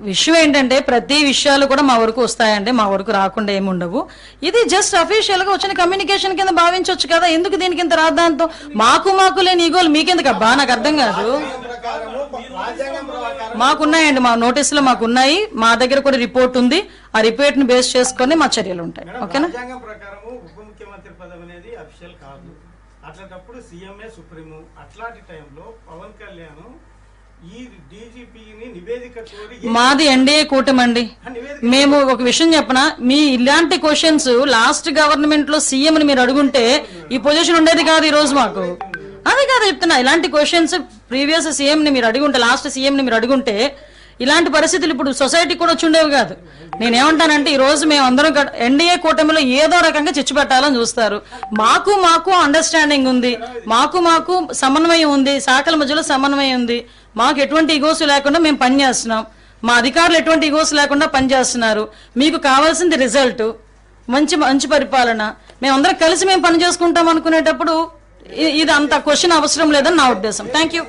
విషయం ఏంటంటే ప్రతి విషయాలు కూడా మా వరకు వస్తాయండి, మా వరకు రాకుండా ఏమి ఉండవు. ఇది జస్ట్ అఫీషియల్ గా వచ్చిన కమ్యూనికేషన్ కింద భావించవచ్చు కదా. ఎందుకు దీనికి ఇంత రాద్దాంతో మాకు లేని ఈగోలు మీకెందుకు అబ్బా? నాకు అర్థం కాదు. మాకున్నాయండి, మా నోటీసులో మాకున్నాయి, మా దగ్గర కూడా రిపోర్ట్ ఉంది. ఆ రిపోర్ట్ ని బేస్ చేసుకుని మా చర్యలు ఉంటాయి. ఓకేనా? ఉప ముఖ్యమంత్రి పదవి అనేది అఫీషియల్ కాదు. అట్లాంటప్పుడు సీఎంఏ సుప్రీము. అట్లాంటి టైంలో పవన్ కళ్యాణ్ ఈ డీజీపీని నివేదిక కోరి మాది ఎన్డీఏ కూటమి అండి. మేము ఒక విషయం చెప్పనా, మీ ఇలాంటి క్వశ్చన్స్ లాస్ట్ గవర్నమెంట్ లో సీఎం ని మీరు అడుగుంటే ఈ పొజిషన్ ఉండేది కాదు ఈ రోజు మాకు. అదే కాదు చెప్తున్నా, ఇలాంటి క్వశ్చన్స్ ప్రీవియస్ సీఎం ని మీరు అడుగుంటే, లాస్ట్ సీఎం ని మీరు అడుగుంటే ఇలాంటి పరిస్థితులు ఇప్పుడు సొసైటీ కూడా వచ్చి ఉండేవి కాదు. నేనేమంటానంటే ఈ రోజు మేము అందరం ఎన్డీఏ కూటమిలో ఏదో రకంగా చిచ్చు పెట్టాలని చూస్తారు. మాకు అండర్స్టాండింగ్ ఉంది, మాకు సమన్వయం ఉంది, శాఖల మధ్యలో సమన్వయం ఉంది. మాకు ఎటువంటి ఇగోస్ లేకుండా మేము పనిచేస్తున్నాం. మా అధికారులు ఎటువంటి ఇగోస్ లేకుండా పనిచేస్తున్నారు. మీకు కావాల్సింది రిజల్ట్, మంచి పరిపాలన. మేమందరం కలిసి మేము పని చేసుకుంటాం అనుకునేటప్పుడు ఇది అంత క్వశ్చన్ అవసరం లేదని నా ఉద్దేశం. Thank you.